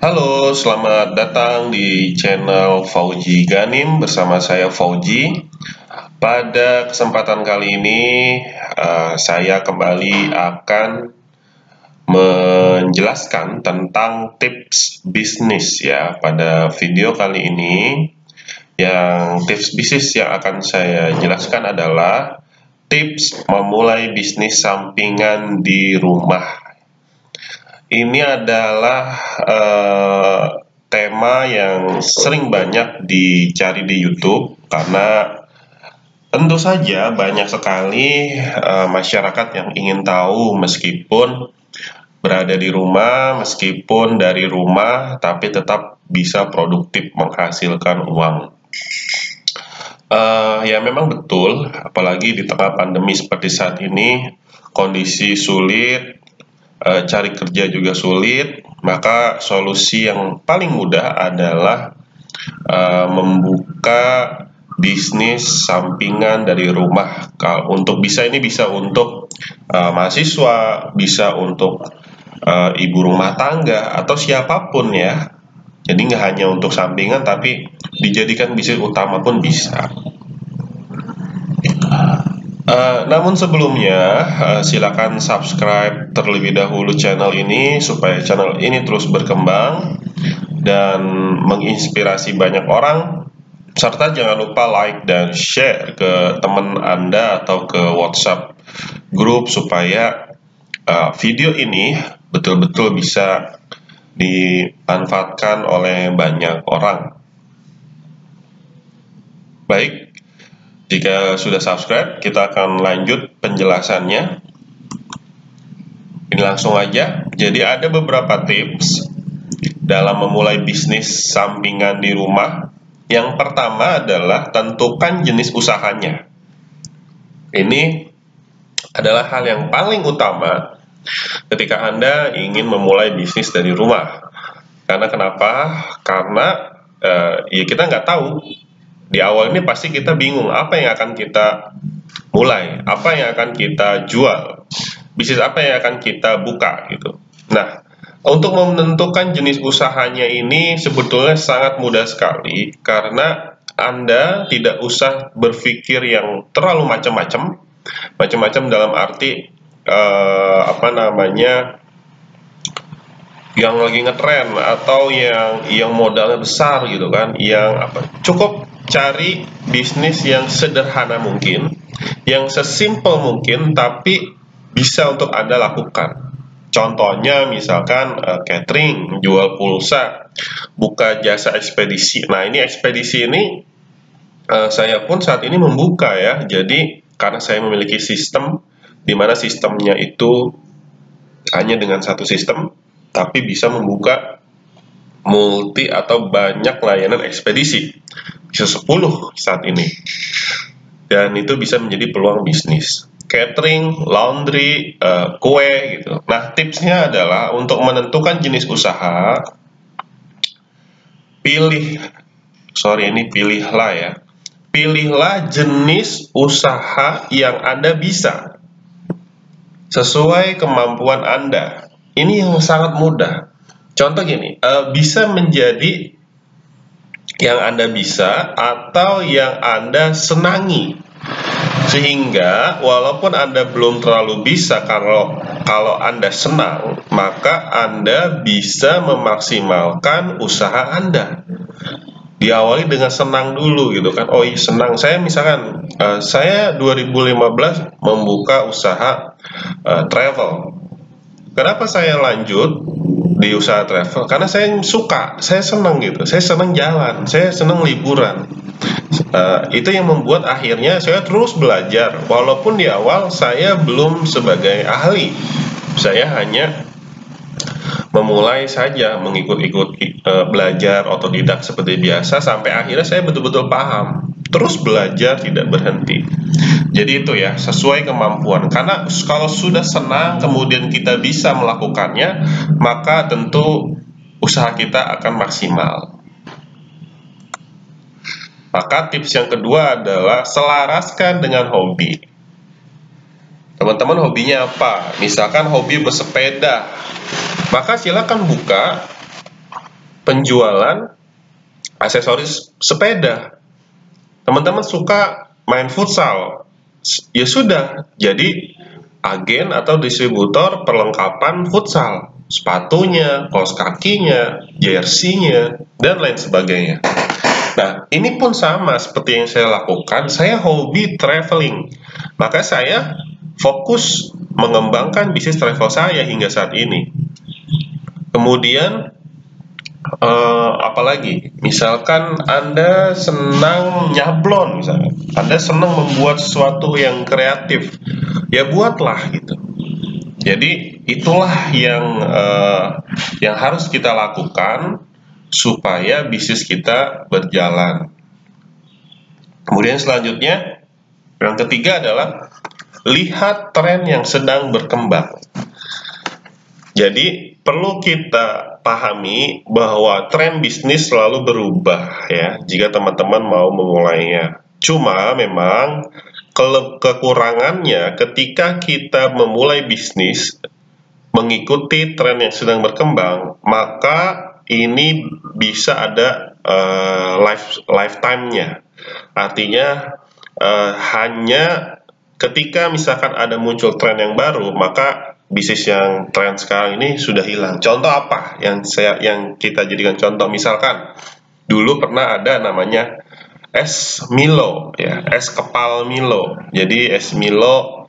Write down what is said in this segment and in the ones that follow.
Halo, selamat datang di channel Fauji Ganim bersama saya Fauji. Pada kesempatan kali ini, saya kembali akan menjelaskan tentang tips bisnis ya. Pada video kali ini, yang tips bisnis yang akan saya jelaskan adalah tips memulai bisnis sampingan di rumah. Ini adalah tema yang sering banyak dicari di YouTube karena tentu saja banyak sekali masyarakat yang ingin tahu meskipun berada di rumah, meskipun dari rumah, tapi tetap bisa produktif menghasilkan uang. Ya memang betul, apalagi di tengah pandemi seperti saat ini, kondisi sulit, cari kerja juga sulit, maka solusi yang paling mudah adalah membuka bisnis sampingan dari rumah. Untuk bisa untuk mahasiswa, bisa untuk ibu rumah tangga atau siapapun ya. Jadi nggak hanya untuk sampingan, tapi dijadikan bisnis utama pun bisa. Namun sebelumnya, silakan subscribe terlebih dahulu channel ini supaya channel ini terus berkembang dan menginspirasi banyak orang, serta jangan lupa like dan share ke teman Anda atau ke WhatsApp grup supaya video ini betul-betul bisa dimanfaatkan oleh banyak orang. Baik, jika sudah subscribe, kita akan lanjut penjelasannya. Ini langsung aja. Jadi ada beberapa tips dalam memulai bisnis sampingan di rumah. Yang pertama adalah tentukan jenis usahanya. Ini adalah hal yang paling utama ketika Anda ingin memulai bisnis dari rumah. Karena kenapa? Karena ya kita nggak tahu. Di awal ini pasti kita bingung apa yang akan kita mulai, apa yang akan kita jual, bisnis apa yang akan kita buka gitu. Nah, untuk menentukan jenis usahanya ini sebetulnya sangat mudah sekali karena Anda tidak usah berpikir yang terlalu macam-macam dalam arti yang lagi ngetren atau yang modalnya besar gitu kan, cukup cari bisnis yang sederhana mungkin, yang sesimpel mungkin tapi bisa untuk Anda lakukan. Contohnya misalkan catering, jual pulsa, buka jasa ekspedisi. Nah, ini ekspedisi ini saya pun saat ini membuka ya. Jadi karena saya memiliki sistem di mana sistemnya itu hanya dengan satu sistem tapi bisa membuka multi atau banyak layanan ekspedisi, bisa 10 saat ini, dan itu bisa menjadi peluang bisnis. Catering, laundry, kue gitu. Nah, tipsnya adalah untuk menentukan jenis usaha, pilihlah jenis usaha yang Anda bisa sesuai kemampuan Anda. Ini yang sangat mudah. Contoh gini, bisa menjadi yang Anda bisa atau yang Anda senangi. Sehingga walaupun Anda belum terlalu bisa, kalau Anda senang, maka Anda bisa memaksimalkan usaha Anda. Diawali dengan senang dulu gitu kan. Oh iya, senang. Saya misalkan saya 2015 membuka usaha travel. Kenapa saya lanjut di usaha travel? Karena saya suka, saya senang gitu, saya senang jalan, saya senang liburan. Itu yang membuat akhirnya saya terus belajar. Walaupun di awal saya belum sebagai ahli, saya hanya memulai saja mengikut-ikut belajar otodidak seperti biasa sampai akhirnya saya betul-betul paham. Terus belajar tidak berhenti. Jadi itu ya, sesuai kemampuan. Karena kalau sudah senang kemudian kita bisa melakukannya, maka tentu usaha kita akan maksimal. Maka tips yang kedua adalah selaraskan dengan hobi. Teman-teman hobinya apa? Misalkan hobi bersepeda, maka silakan buka penjualan aksesoris sepeda. Teman-teman suka main futsal, ya sudah, jadi agen atau distributor perlengkapan futsal, sepatunya, kaos kakinya, jersey-nya, dan lain sebagainya. Nah, ini pun sama seperti yang saya lakukan. Saya hobi traveling, maka saya fokus mengembangkan bisnis travel saya hingga saat ini. Kemudian apalagi, misalkan Anda senang nyablon, misalnya Anda senang membuat sesuatu yang kreatif, ya buatlah gitu. Jadi itulah yang harus kita lakukan supaya bisnis kita berjalan. Kemudian selanjutnya, yang ketiga adalah lihat tren yang sedang berkembang. Jadi perlu kita pahami bahwa tren bisnis selalu berubah ya jika teman-teman mau memulainya. Cuma memang kekurangannya ketika kita memulai bisnis mengikuti tren yang sedang berkembang, maka ini bisa ada lifetime-nya. Artinya hanya ketika misalkan ada muncul tren yang baru, maka bisnis yang tren sekarang ini sudah hilang. Contoh apa yang kita jadikan contoh? Misalkan dulu pernah ada namanya es Milo, ya, es kepal Milo. Jadi es Milo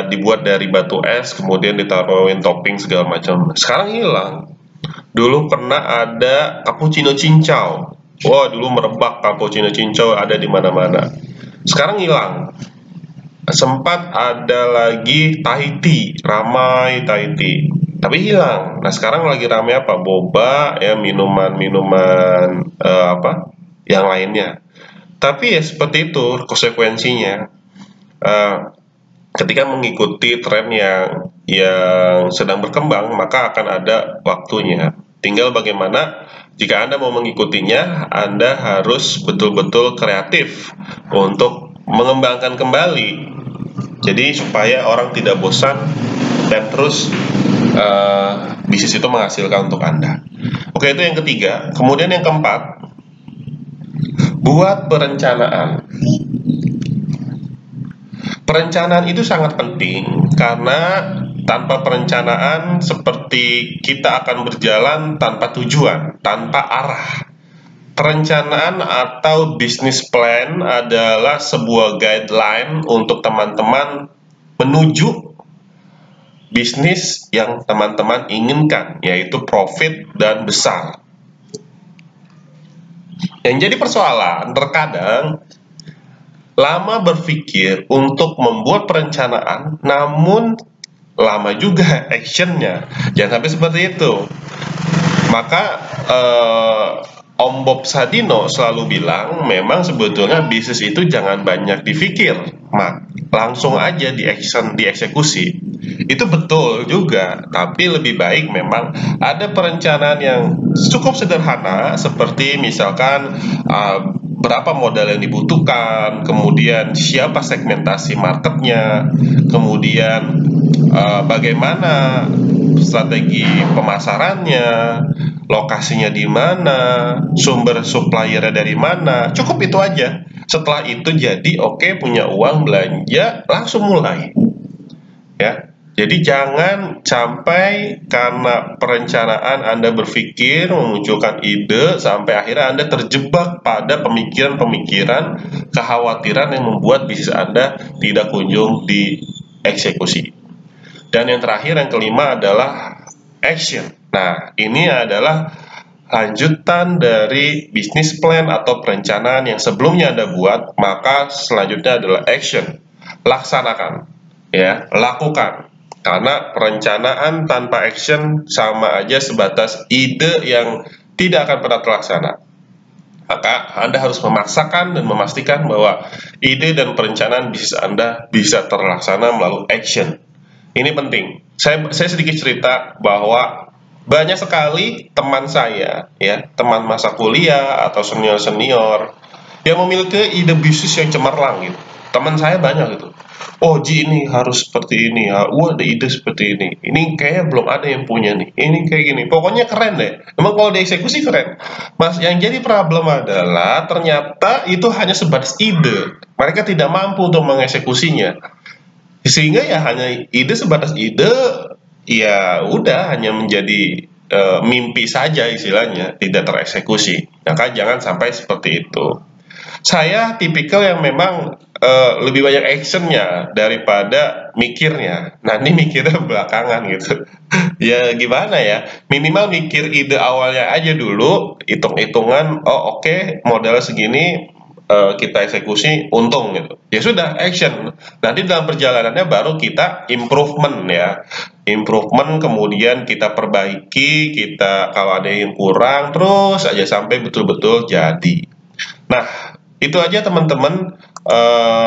dibuat dari batu es, kemudian ditaruhin topping segala macam. Sekarang hilang. Dulu pernah ada cappuccino cincau. Wah, dulu merebak cappuccino cincau, ada di mana-mana. Sekarang hilang. Sempat ada lagi Thai tea, ramai Thai tea, tapi hilang. Nah, sekarang lagi ramai apa? Boba, ya, minuman-minuman yang lainnya. Tapi ya seperti itu konsekuensinya. Ketika mengikuti tren yang sedang berkembang, maka akan ada waktunya. Tinggal bagaimana jika Anda mau mengikutinya, Anda harus betul-betul kreatif untuk mengembangkan kembali. Jadi supaya orang tidak bosan dan terus bisnis itu menghasilkan untuk Anda. Oke, itu yang ketiga. Kemudian yang keempat, buat perencanaan. Perencanaan itu sangat penting karena tanpa perencanaan seperti kita akan berjalan tanpa tujuan, tanpa arah. Perencanaan atau business plan adalah sebuah guideline untuk teman-teman menuju bisnis yang teman-teman inginkan, yaitu profit dan besar. Yang jadi persoalan terkadang lama berpikir untuk membuat perencanaan, namun lama juga actionnya. Jangan sampai seperti itu. Maka Om Bob Sadino selalu bilang, memang sebetulnya bisnis itu jangan banyak dipikir, langsung aja dieksekusi. Itu betul juga, tapi lebih baik memang ada perencanaan yang cukup sederhana, seperti misalkan berapa modal yang dibutuhkan, kemudian siapa segmentasi marketnya, kemudian bagaimana strategi pemasarannya, lokasinya di mana, sumber suppliernya dari mana. Cukup itu aja. Setelah itu jadi oke, punya uang belanja, langsung mulai. Ya. Jadi jangan sampai karena perencanaan Anda berpikir memunculkan ide sampai akhirnya Anda terjebak pada pemikiran-pemikiran, kekhawatiran yang membuat bisnis Anda tidak kunjung dieksekusi. Dan yang terakhir, yang kelima adalah action. Nah, ini adalah lanjutan dari bisnis plan atau perencanaan yang sebelumnya Anda buat, maka selanjutnya adalah action. Laksanakan, ya, lakukan. Karena perencanaan tanpa action sama aja sebatas ide yang tidak akan pernah terlaksana. Maka Anda harus memaksakan dan memastikan bahwa ide dan perencanaan bisnis Anda bisa terlaksana melalui action. Ini penting. Saya sedikit cerita bahwa banyak sekali teman saya, ya, teman masa kuliah atau senior-senior yang memiliki ide bisnis yang cemerlang gitu. Teman saya banyak gitu. Oh Ji, ini harus seperti ini ya, ada ide seperti ini kayaknya belum ada yang punya nih, ini kayak gini, pokoknya keren deh. Emang kalau dieksekusi keren, Mas. Yang jadi problem adalah ternyata itu hanya sebatas ide, mereka tidak mampu untuk mengeksekusinya, sehingga ya hanya ide, sebatas ide, ya udah hanya menjadi mimpi saja istilahnya, tidak tereksekusi. Maka jangan sampai seperti itu. Saya tipikal yang memang lebih banyak actionnya daripada mikirnya. Nah, ini mikirnya belakangan gitu. Ya gimana ya, minimal mikir ide awalnya aja dulu, hitung-hitungan, oh oke, modalnya segini, kita eksekusi, untung gitu. Ya sudah, action. Nanti dalam perjalanannya baru kita improvement ya. Improvement, kemudian kita perbaiki, kita kalau ada yang kurang, terus aja sampai betul-betul jadi. Nah, itu aja teman-teman,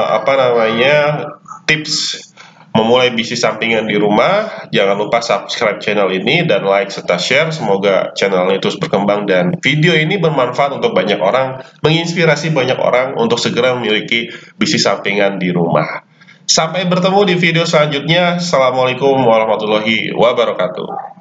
apa namanya, tips memulai bisnis sampingan di rumah. Jangan lupa subscribe channel ini dan like serta share. Semoga channel ini terus berkembang dan video ini bermanfaat untuk banyak orang, menginspirasi banyak orang untuk segera memiliki bisnis sampingan di rumah. Sampai bertemu di video selanjutnya. Assalamualaikum warahmatullahi wabarakatuh.